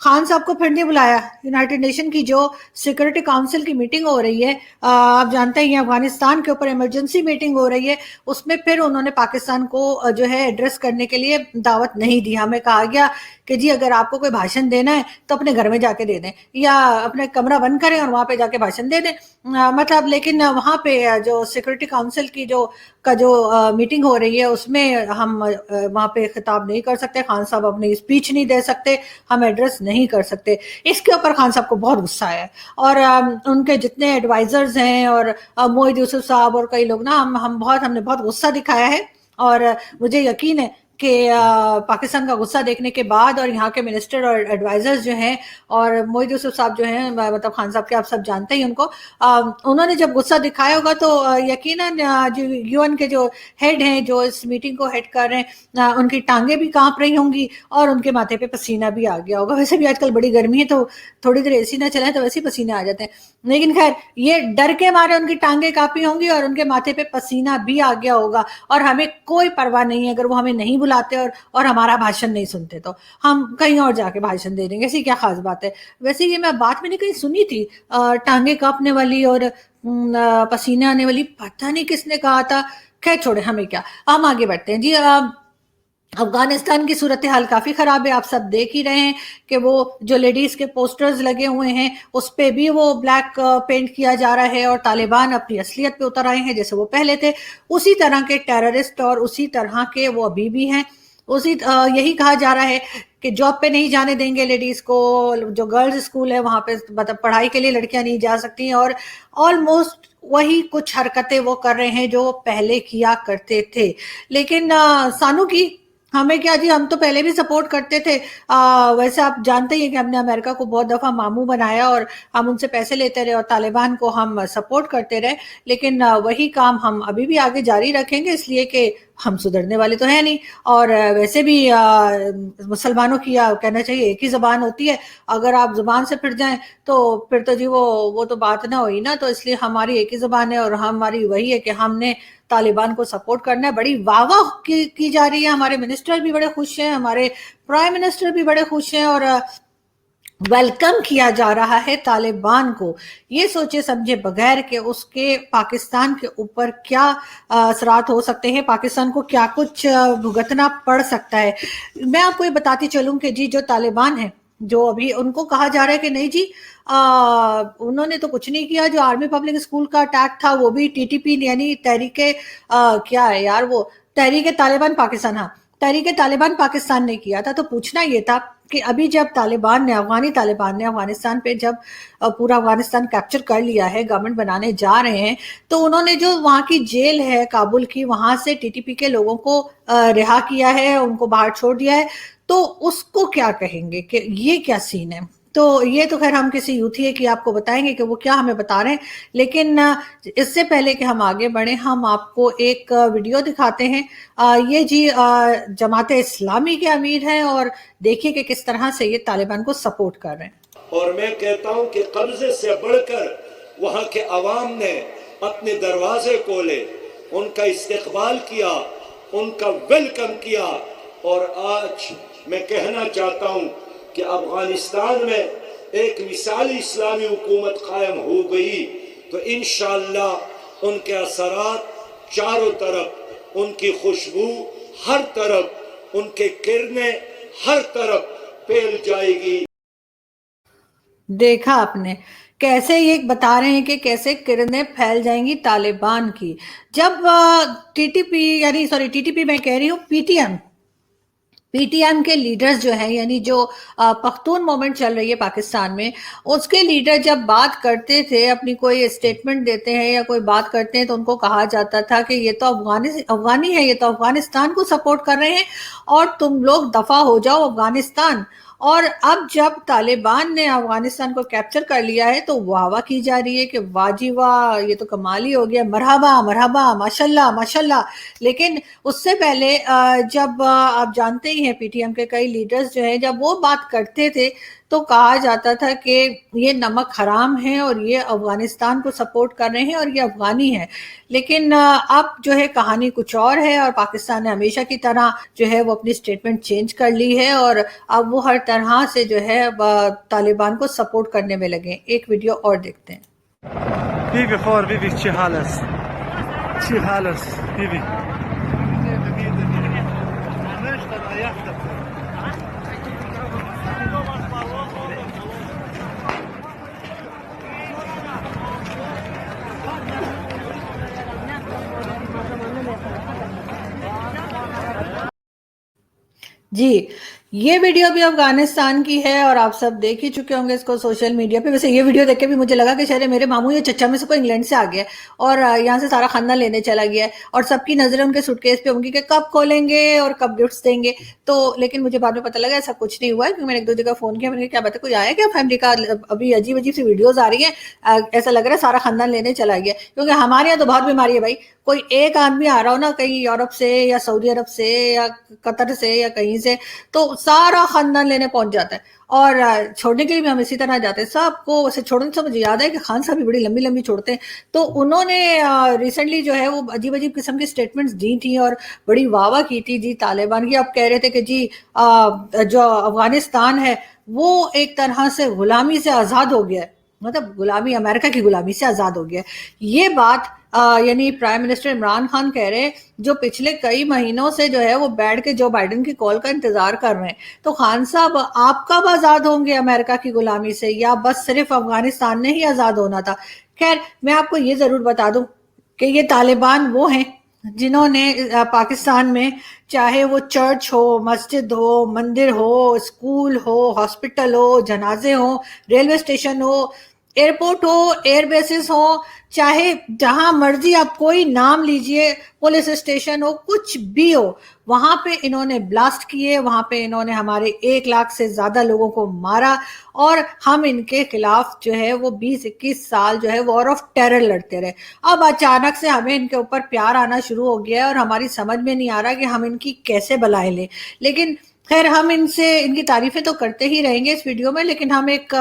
خان صاحب کو پھر نہیں بلایا. یونائٹڈ نیشن کی جو سیکورٹی کاؤنسل کی میٹنگ ہو رہی ہے, آپ جانتے ہیں افغانستان کے اوپر ایمرجنسی میٹنگ ہو رہی ہے, اس میں پھر انہوں نے پاکستان کو جو ہے ایڈریس کرنے کے لیے دعوت نہیں دی. ہمیں کہا گیا کہ جی اگر آپ کو کوئی بھاشن دینا ہے تو اپنے گھر میں جا کے دے دیں, یا اپنے کمرہ بند کریں اور وہاں پہ جا کے بھاشن دے دیں. مطلب لیکن وہاں پہ جو سیکورٹی کاؤنسل کی جو میٹنگ ہو رہی ہے اس میں ہم وہاں پہ خطاب نہیں کر سکتے, خان صاحب اپنی اسپیچ نہیں دے سکتے, ہم ایڈریس نہیں کر سکتے. اس کے اوپر خان صاحب کو بہت غصہ آیا ہے, اور ان کے جتنے ایڈوائزرز ہیں اور موحد یوسف صاحب اور کئی لوگ نا, ہم نے بہت غصہ دکھایا ہے. اور مجھے یقین ہے کہ پاکستان کا غصہ دیکھنے کے بعد اور یہاں کے منسٹر اور ایڈوائزرز جو ہیں اور موحد یوسف صاحب جو ہیں, مطلب خان صاحب کے آپ سب جانتے ہیں ان کو, انہوں نے جب غصہ دکھایا ہوگا تو یقیناً جو یو این کے جو ہیڈ ہیں جو اس میٹنگ کو ہیڈ کر رہے ہیں, ان کی ٹانگیں بھی کانپ رہی ہوں گی اور ان کے ماتھے پہ پسینہ بھی آ گیا ہوگا. ویسے بھی آج کل بڑی گرمی ہے تو تھوڑی دیر اے سی نہ چلائیں تو ویسے ہی پسینے آ جاتے ہیں, لیکن خیر یہ ڈر کے مارے ان کی ٹانگیں کانپی ہوں گی اور ان کے ماتھے پہ پسینہ بھی آ گیا ہوگا. اور ہمیں کوئی پرواہ نہیں ہے, اگر وہ ہمیں نہیں بلاتے اور ہمارا بھاشن نہیں سنتے تو ہم کہیں اور جا کے بھاشن دے دیں گے, ایسی کیا خاص بات ہے. ویسے یہ میں بات میں نے کہیں سنی تھی, ٹانگیں کانپنے والی اور پسینے آنے والی, پتہ نہیں کس نے کہا تھا. خیر چھوڑے, ہمیں کیا, ہم آگے بڑھتے ہیں. جی افغانستان کی صورتحال کافی خراب ہے, آپ سب دیکھ ہی رہے ہیں کہ وہ جو لیڈیز کے پوسٹرز لگے ہوئے ہیں اس پہ بھی وہ بلیک پینٹ کیا جا رہا ہے, اور طالبان اپنی اصلیت پہ اتر آئے ہیں جیسے وہ پہلے تھے, اسی طرح کے ٹیررسٹ اور اسی طرح کے وہ ابھی بھی ہیں. یہی کہا جا رہا ہے کہ جاب پہ نہیں جانے دیں گے لیڈیز کو, جو گرلز اسکول ہے وہاں پہ مطلب پڑھائی کے لیے لڑکیاں نہیں جا سکتی, اور آلموسٹ وہی کچھ حرکتیں وہ کر رہے ہیں جو پہلے کیا کرتے تھے. لیکن سانو کی ہمیں کیا جی, ہم تو پہلے بھی سپورٹ کرتے تھے. ویسے آپ جانتے ہی ہیں کہ ہم نے امریکہ کو بہت دفعہ ماموں بنایا اور ہم ان سے پیسے لیتے رہے اور طالبان کو ہم سپورٹ کرتے رہے, لیکن وہی کام ہم ابھی بھی آگے جاری رکھیں گے, اس لیے کہ ہم سدھرنے والے تو ہیں نہیں. اور ویسے بھی مسلمانوں کی کہنا چاہیے ایک ہی زبان ہوتی ہے, اگر آپ زبان سے پھر جائیں تو پھر تو جی وہ تو بات نہ ہوئی نا. تو اس لیے ہماری ایک ہی زبان ہے اور ہماری وہی ہے کہ ہم نے طالبان کو سپورٹ کرنا ہے. بڑی واہ واہ کی جا رہی ہے, ہمارے منسٹر بھی بڑے خوش ہیں, ہمارے پرائم منسٹر بھی بڑے خوش ہیں, اور ویلکم کیا جا رہا ہے طالبان کو, یہ سوچے سمجھے بغیر کہ اس کے پاکستان کے اوپر کیا اثرات ہو سکتے ہیں, پاکستان کو کیا کچھ بھگتنا پڑ سکتا ہے. میں آپ کو یہ بتاتی چلوں کہ جی جو طالبان ہیں, جو ابھی ان کو کہا جا رہا ہے کہ نہیں جی انہوں نے تو کچھ نہیں کیا, جو آرمی پبلک اسکول کا اٹیک تھا وہ بھی ٹی ٹی پی یعنی تحریک کیا ہے یار, وہ تحریک طالبان پاکستان, ہاں تحریک طالبان پاکستان نے کیا تھا. تو پوچھنا یہ تھا کہ ابھی جب افغانی طالبان نے افغانستان پہ جب پورا افغانستان کیپچر کر لیا ہے, گورنمنٹ بنانے جا رہے ہیں, تو انہوں نے جو وہاں کی جیل ہے کابل کی, وہاں سے ٹی ٹی پی کے لوگوں کو رہا کیا ہے, ان کو باہر چھوڑ دیا ہے. تو اس کو کیا کہیں گے کہ یہ کیا سین ہے. تو یہ تو خیر ہم کسی یوتھی کی آپ کو بتائیں گے کہ وہ کیا ہمیں بتا رہے ہیں, لیکن اس سے پہلے کہ ہم آگے بڑھیں ہم آپ کو ایک ویڈیو دکھاتے ہیں. یہ جی جماعت اسلامی کے امیر ہیں, اور دیکھیے کہ کس طرح سے یہ طالبان کو سپورٹ کر رہے ہیں. اور میں کہتا ہوں کہ قبضے سے بڑھ کر وہاں کے عوام نے اپنے دروازے کھولے, ان کا استقبال کیا, ان کا ویلکم کیا. اور آج میں کہنا چاہتا ہوں کہ افغانستان میں ایک مثالی اسلامی حکومت قائم ہو گئی تو انشاءاللہ ان کے اثرات چاروں طرف, ان کی خوشبو ہر طرف, ان کے کرنیں ہر طرف پھیل جائے گی. دیکھا آپ نے کیسے یہ بتا رہے ہیں کہ کیسے کرنیں پھیل جائیں گی طالبان کی, جب ٹی ٹی پی میں کہہ رہی ہوں پی ٹی ایم کے لیڈرز جو ہیں, یعنی جو پختون مومنٹ چل رہی ہے پاکستان میں, اس کے لیڈر جب بات کرتے تھے, اپنی کوئی اسٹیٹمنٹ دیتے ہیں یا کوئی بات کرتے ہیں, تو ان کو کہا جاتا تھا کہ یہ تو افغانی ہے, یہ تو افغانستان کو سپورٹ کر رہے ہیں اور تم لوگ دفع ہو جاؤ افغانستان. اور اب جب طالبان نے افغانستان کو کیپچر کر لیا ہے تو واہ واہ کی جا رہی ہے کہ واہ جی واہ, یہ تو کمال ہی ہو گیا, مرحبا مرحبا, ماشاءاللہ ماشاءاللہ. لیکن اس سے پہلے جب آپ جانتے ہی ہیں پی ٹی ایم کے کئی لیڈرز جو ہیں جب وہ بات کرتے تھے تو کہا جاتا تھا کہ یہ نمک حرام ہے اور یہ افغانستان کو سپورٹ کر رہے ہیں اور یہ افغانی ہے. لیکن اب جو ہے کہانی کچھ اور ہے اور پاکستان نے ہمیشہ کی طرح جو ہے وہ اپنی سٹیٹمنٹ چینج کر لی ہے اور اب وہ ہر طرح سے جو ہے طالبان کو سپورٹ کرنے میں لگے. ایک ویڈیو اور دیکھتے ہیں. بیبی خور بیبی چی حال است چی حال است بیبی جی یہ ویڈیو بھی افغانستان کی ہے اور آپ سب دیکھ ہی چکے ہوں گے اس کو سوشل میڈیا پہ. ویسے یہ ویڈیو دیکھ کے بھی مجھے لگا کہ شاید میرے ماموں یا چچا میں سے کوئی انگلینڈ سے آ گیا اور یہاں سے سارا خاندان لینے چلا گیا ہے اور سب کی نظریں ان کے سوٹ کیس پہ ہوں گی کہ کب کھولیں گے اور کب گفٹس دیں گے. تو لیکن مجھے بعد میں پتہ لگا ایسا کچھ نہیں ہوا ہے کیونکہ میں نے ایک دو جگہ فون کیا. میں نے کہا کیا بات ہے کوئی آیا کیا فیملی کا؟ ابھی عجیب عجیب سی ویڈیوز آ رہی ہیں, ایسا لگ رہا ہے سارا خاندان لینے چلا گیا. کیونکہ ہمارے یہاں تو بہت بیماری ہے بھائی, کوئی ایک آدمی آ رہا ہو نا کہیں یورپ سے یا سعودی عرب سے یا قطر سے یا کہیں سے تو سارا خاندان لینے پہنچ جاتا ہے. اور چھوڑنے کے لیے بھی ہم اسی طرح جاتے ہیں سب کو. ویسے چھوڑنے سے مجھے یاد ہے کہ خان صاحب بھی بڑی لمبی لمبی چھوڑتے ہیں, تو انہوں نے ریسنٹلی جو ہے وہ عجیب عجیب قسم کی سٹیٹمنٹس دی تھیں اور بڑی واہ واہ کی تھی جی طالبان کی. اب کہہ رہے تھے کہ جی جو افغانستان ہے وہ ایک طرح سے غلامی سے آزاد ہو گیا ہے, مطلب غلامی امریکہ کی غلامی سے آزاد ہو گیا ہے. یہ بات یعنی پرائم منسٹر عمران خان کہہ رہے ہیں جو پچھلے کئی مہینوں سے جو ہے وہ بیٹھ کے جو بائیڈن کی کال کا انتظار کر رہے ہیں. تو خان صاحب آپ کب آزاد ہوں گے امریکہ کی غلامی سے, یا بس صرف افغانستان نے ہی آزاد ہونا تھا؟ خیر میں آپ کو یہ ضرور بتا دوں کہ یہ طالبان وہ ہیں جنہوں نے پاکستان میں چاہے وہ چرچ ہو, مسجد ہو, مندر ہو, اسکول ہو, ہاسپٹل ہو, جنازے ہو, ریلوے اسٹیشن ہو, ایئرپورٹ ہو, ایئر بیسز ہو, چاہے جہاں مرضی آپ کوئی نام لیجئے, پولیس اسٹیشن ہو, کچھ بھی ہو, وہاں پہ انہوں نے بلاسٹ کیے, وہاں پہ انہوں نے ہمارے 1 لاکھ سے زیادہ لوگوں کو مارا اور ہم ان کے خلاف جو ہے وہ 20-21 سال جو ہے وار آف ٹیرر لڑتے رہے. اب اچانک سے ہمیں ان کے اوپر پیار آنا شروع ہو گیا ہے اور ہماری سمجھ میں نہیں آ رہا کہ ہم ان کی کیسے بلائیں لیں. لیکن خیر ہم ان کی تعریفیں تو کرتے ہی رہیں گے اس ویڈیو میں, لیکن ہم ایک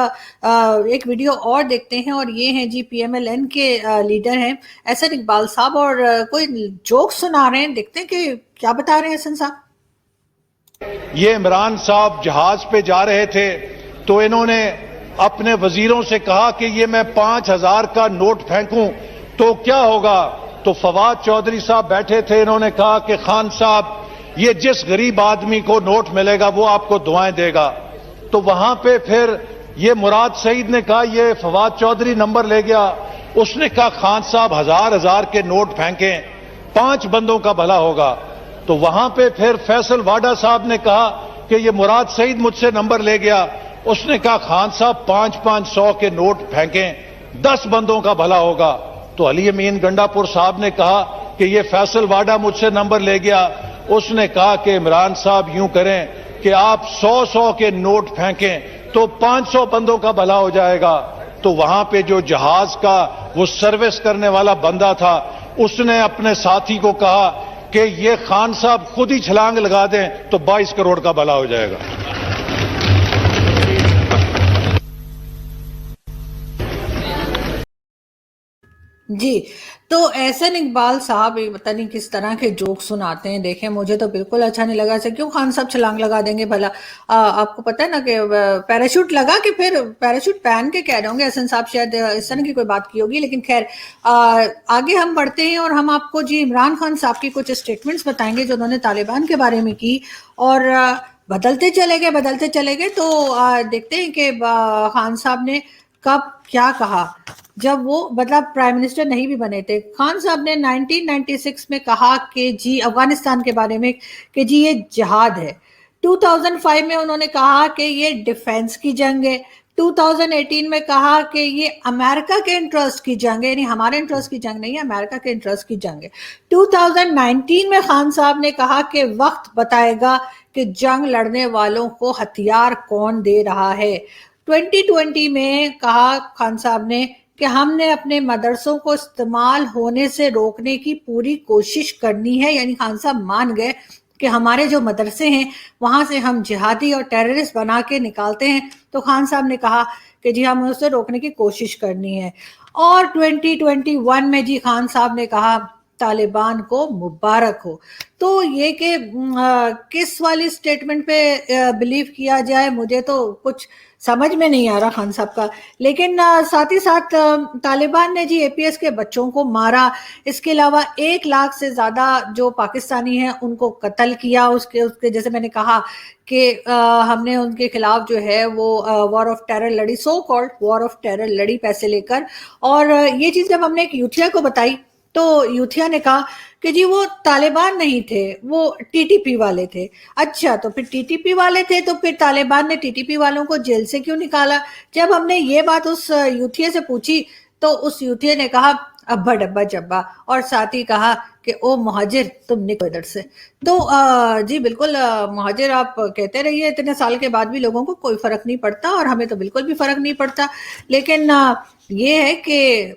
ویڈیو اور دیکھتے ہیں اور یہ ہیں جی پی ایم ایل این کے لیڈر ہیں احسن اقبال صاحب اور کوئی جوک سنا رہے ہیں. دیکھتے ہیں کہ کیا بتا رہے ہیں احسن صاحب. یہ عمران صاحب جہاز پہ جا رہے تھے تو انہوں نے اپنے وزیروں سے کہا کہ یہ میں 5000 کا نوٹ پھینکوں تو کیا ہوگا. تو فواد چودھری صاحب بیٹھے تھے, انہوں نے کہا کہ خان صاحب یہ جس غریب آدمی کو نوٹ ملے گا وہ آپ کو دعائیں دے گا. تو وہاں پہ پھر یہ مراد سعید نے کہا, یہ فواد چودھری نمبر لے گیا, اس نے کہا خان صاحب 1000 کے نوٹ پھینکیں 5 بندوں کا بھلا ہوگا. تو وہاں پہ پھر فیصل واڈا صاحب نے کہا کہ یہ مراد سعید مجھ سے نمبر لے گیا, اس نے کہا خان صاحب 500 کے نوٹ پھینکیں 10 بندوں کا بھلا ہوگا. تو علی امین گنڈا پور صاحب نے کہا کہ یہ فیصل واڈا مجھ سے نمبر لے گیا, اس نے کہا کہ عمران صاحب یوں کریں کہ آپ 100 کے نوٹ پھینکیں تو 500 بندوں کا بھلا ہو جائے گا. تو وہاں پہ جو جہاز کا وہ سروس کرنے والا بندہ تھا اس نے اپنے ساتھی کو کہا کہ یہ خان صاحب خود ہی چھلانگ لگا دیں تو 22 کروڑ کا بھلا ہو جائے گا. جی تو احسن اقبال صاحب پتہ نہیں کس طرح کے جوک سناتے ہیں. دیکھیں مجھے تو بالکل اچھا نہیں لگا. ایسے کیوں خان صاحب چھلانگ لگا دیں گے بھلا؟ آپ کو پتہ ہے نا کہ پیراشوٹ لگا کے پھر پیراشوٹ پہن کے کہہ رہے ہوں گے احسن صاحب, شاید اس طرح کی کوئی بات کی ہوگی. لیکن خیر آگے ہم بڑھتے ہیں اور ہم آپ کو جی عمران خان صاحب کی کچھ اسٹیٹمنٹس بتائیں گے جو انہوں نے طالبان کے بارے میں کی اور بدلتے چلے گئے. تو دیکھتے ہیں کہ خان صاحب نے کب کیا کہا جب وہ مطلب پرائم منسٹر نہیں بھی بنے تھے. خان صاحب نے 1996 میں کہا کہ جی افغانستان کے بارے میں کہ جی یہ جہاد ہے. 2005 میں انہوں نے کہا کہ یہ ڈیفنس کی جنگ ہے. 2018 میں کہا کہ یہ امریکہ کے انٹرسٹ کی جنگ ہے, یعنی ہمارے انٹرسٹ کی جنگ نہیں ہے, امریکہ کے انٹرسٹ کی جنگ ہے. 2019 میں خان صاحب نے کہا کہ وقت بتائے گا کہ جنگ لڑنے والوں کو ہتھیار کون دے رہا ہے. 2020 میں کہا خان صاحب نے کہ ہم نے اپنے مدرسوں کو استعمال ہونے سے روکنے کی پوری کوشش کرنی ہے, یعنی خان صاحب مان گئے کہ ہمارے جو مدرسے ہیں وہاں سے ہم جہادی اور ٹیررسٹ بنا کے نکالتے ہیں، تو خان صاحب نے کہا کہ جی ہم اسے روکنے کی کوشش کرنی ہے۔ اور 2021 میں جی خان صاحب نے کہا طالبان کو مبارک ہو۔ تو یہ کہ کس والی سٹیٹمنٹ پہ بلیو کیا جائے، مجھے تو کچھ سمجھ میں نہیں آ رہا خان صاحب کا۔ لیکن ساتھ ہی ساتھ طالبان نے جی اے پی ایس کے بچوں کو مارا، اس کے علاوہ 1 لاکھ سے زیادہ جو پاکستانی ہیں ان کو قتل کیا۔ اس کے جیسے میں نے کہا کہ ہم نے ان کے خلاف جو ہے وہ وار آف ٹیرر لڑی، so called war of terror لڑی پیسے لے کر۔ اور یہ چیز جب ہم نے ایک یوتھیا کو بتائی تو یوتھیا نے کہا کہ جی وہ طالبان نہیں تھے، وہ ٹی ٹی پی والے تھے۔ اچھا تو پھر ٹی ٹی پی والے تھے تو پھر طالبان نے ٹی ٹی پی والوں کو جیل سے کیوں نکالا؟ جب ہم نے یہ بات اس یوتھیا سے پوچھی تو اس یوتھیا نے کہا ابا ڈبا جبا، اور ساتھ ہی کہا کہ او مہاجر تم نکلو ادھر سے۔ تو جی بالکل مہاجر آپ کہتے رہیے، اتنے سال کے بعد بھی لوگوں کو کوئی فرق نہیں پڑتا، اور ہمیں تو بالکل بھی فرق نہیں پڑتا۔ لیکن یہ ہے کہ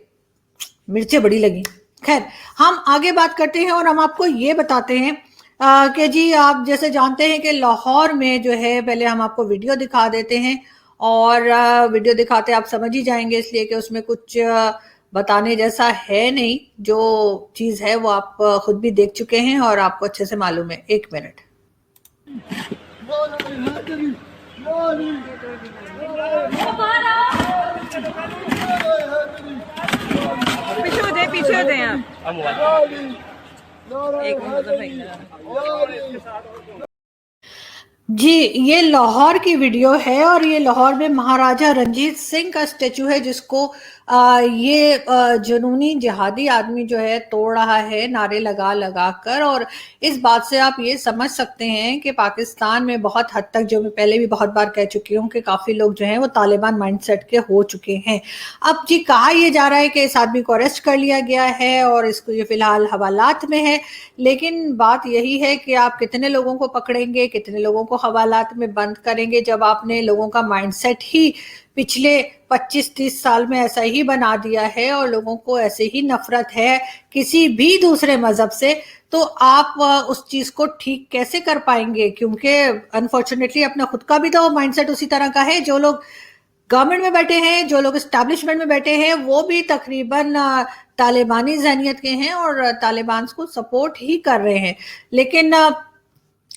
مرچیں بڑی لگی۔ خیر ہم آگے بات کرتے ہیں اور ہم آپ کو یہ بتاتے ہیں کہ جی آپ جیسے جانتے ہیں کہ لاہور میں جو ہے، پہلے ہم آپ کو ویڈیو دکھا دیتے ہیں، اور ویڈیو دکھاتے آپ سمجھ ہی جائیں گے، اس لیے کہ اس میں کچھ بتانے جیسا ہے نہیں، جو چیز ہے وہ آپ خود بھی دیکھ چکے ہیں اور آپ کو اچھے سے معلوم ہے۔ 1 منٹ۔ پیچھے ہوتے ہیں جی یہ لاہور کی ویڈیو ہے، اور یہ لاہور میں مہاراجہ رنجیت سنگھ کا اسٹیچو ہے، جس کو یہ جنونی جہادی آدمی جو ہے توڑ رہا ہے نعرے لگا لگا کر۔ اور اس بات سے آپ یہ سمجھ سکتے ہیں کہ پاکستان میں بہت حد تک، جو میں پہلے بھی بہت بار کہہ چکی ہوں، کہ کافی لوگ جو ہیں وہ طالبان مائنڈ سیٹ کے ہو چکے ہیں۔ اب جی کہا یہ جا رہا ہے کہ اس آدمی کو اریسٹ کر لیا گیا ہے اور اس کو یہ فی الحال حوالات میں ہے، لیکن بات یہی ہے کہ آپ کتنے لوگوں کو پکڑیں گے، کتنے لوگوں کو حوالات میں بند کریں گے، جب آپ نے لوگوں کا مائنڈ سیٹ ہی پچھلے 25-30 سال میں ایسا ہی بنا دیا ہے، اور لوگوں کو ایسے ہی نفرت ہے کسی بھی دوسرے مذہب سے، تو آپ اس چیز کو ٹھیک کیسے کر پائیں گے؟ کیونکہ انفارچونیٹلی اپنا خود کا بھی تو مائنڈ سیٹ اسی طرح کا ہے۔ جو لوگ گورنمنٹ میں بیٹھے ہیں، جو لوگ اسٹیبلشمنٹ میں بیٹھے ہیں، وہ بھی تقریباً طالبانی ذہنیت کے ہیں اور طالبان کو سپورٹ ہی کر رہے ہیں۔ لیکن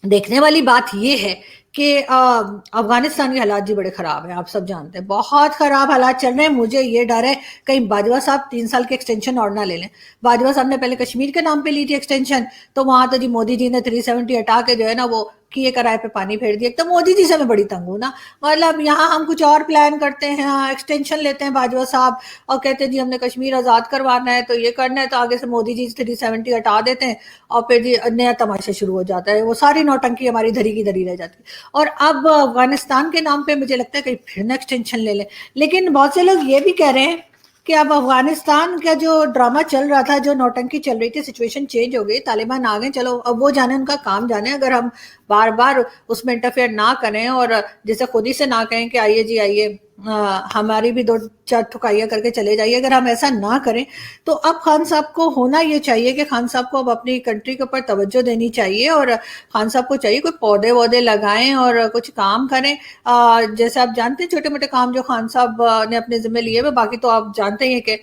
دیکھنے والی بات یہ ہے کہ افغانستان کے حالات جی بڑے خراب ہیں، آپ سب جانتے ہیں، بہت خراب حالات چل رہے ہیں۔ مجھے یہ ڈر ہے کہیں باجوہ صاحب 3 سال کی ایکسٹینشن اور نہ لے لیں۔ باجوہ صاحب نے پہلے کشمیر کے نام پہ لی تھی ایکسٹینشن، تو وہاں تو جی مودی جی نے 370 ہٹا کے جو ہے نا وہ کیے کرائے پہ پانی پھیر دیا۔ تو مودی جی سے میں بڑی تنگ ہوں نا، مطلب یہاں ہم کچھ اور پلان کرتے ہیں، ایکسٹینشن لیتے ہیں باجوہ صاحب اور کہتے ہیں جی ہم نے کشمیر آزاد کروانا ہے تو یہ کرنا ہے، تو آگے سے مودی جی 370 ہٹا دیتے ہیں اور پھر جی نیا تماشا شروع ہو جاتا ہے، وہ ساری نوٹنکی ہماری دھری کی دھری رہ جاتی ہے۔ اور اب افغانستان کے نام پہ مجھے لگتا ہے کہ پھر نہ ایکسٹینشن لے لیں۔ لیکن بہت سے لوگ یہ بھی کہہ رہے ہیں کہ اب افغانستان کا جو ڈرامہ چل رہا تھا، جو نوٹنکی چل رہی تھی، سچویشن چینج ہو گئی، طالبان آ گئے، چلو اب وہ جانے، ان کا کام جانے، اگر ہم بار بار اس میں انٹرفیئر نہ کریں اور جیسے خود ہی سے نہ کہیں کہ آئیے جی آئیے، ہماری بھی 2-4 ٹھکائیاں کر کے چلے جائیے، اگر ہم ایسا نہ کریں تو اب خان صاحب کو ہونا یہ چاہیے کہ خان صاحب کو اب اپنی کنٹری کے اوپر توجہ دینی چاہیے، اور خان صاحب کو چاہیے کوئی پودے وودے لگائیں اور کچھ کام کریں۔ جیسے آپ جانتے ہیں چھوٹے موٹے کام جو خان صاحب نے اپنے ذمہ لیے ہوئے، باقی تو آپ جانتے ہیں کہ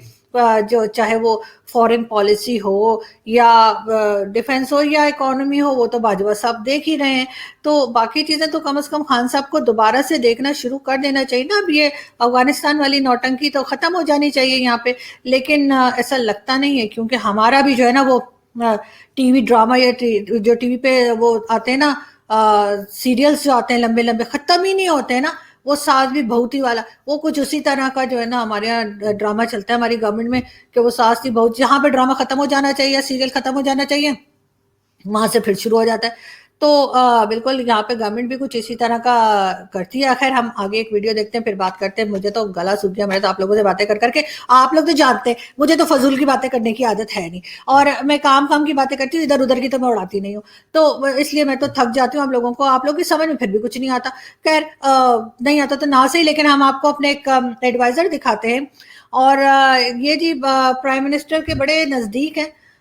جو چاہے وہ فورن پالیسی ہو یا ڈیفنس ہو یا اکانومی ہو، وہ تو باجوہ صاحب دیکھ ہی رہے ہیں، تو باقی چیزیں تو کم از کم خان صاحب کو دوبارہ سے دیکھنا شروع کر دینا چاہیے نا۔ اب یہ افغانستان والی نوٹنکی تو ختم ہو جانی چاہیے یہاں پہ، لیکن ایسا لگتا نہیں ہے، کیونکہ ہمارا بھی جو ہے نا وہ ٹی وی ڈرامہ یا جو ٹی وی پہ وہ آتے ہیں نا سیریلز جو آتے ہیں لمبے لمبے، ختم ہی نہیں ہوتے ہیں نا، وہ ساس بھی بہوتی والا، وہ کچھ اسی طرح کا جو ہے نا ہمارے یہاں ڈرامہ چلتا ہے ہماری گورنمنٹ میں، کہ وہ ساس تھی بہت، جہاں پہ ڈرامہ ختم ہو جانا چاہیے یا سیریل ختم ہو جانا چاہیے وہاں سے پھر شروع ہو جاتا ہے۔ تو بالکل یہاں پہ گورنمنٹ بھی کچھ اسی طرح کا کرتی ہے۔ خیر ہم آگے ایک ویڈیو دیکھتے ہیں پھر بات کرتے ہیں۔ مجھے تو گلا سوکھ گیا، میں تو آپ لوگوں سے باتیں کر کر کے، آپ لوگ تو جانتے ہیں مجھے تو فضول کی باتیں کرنے کی عادت ہے نہیں، اور میں کام کی باتیں کرتی ہوں، ادھر ادھر کی تو میں اڑاتی نہیں ہوں، تو اس لیے میں تو تھک جاتی ہوں آپ لوگوں کو، آپ لوگوں کی سمجھ میں پھر بھی کچھ نہیں آتا۔ خیر نہیں آتا تو نہ صحیح، لیکن ہم آپ کو اپنے ایک ایڈوائزر دکھاتے ہیں، اور یہ جی پرائم منسٹر کے بڑے نزدیک ہیں،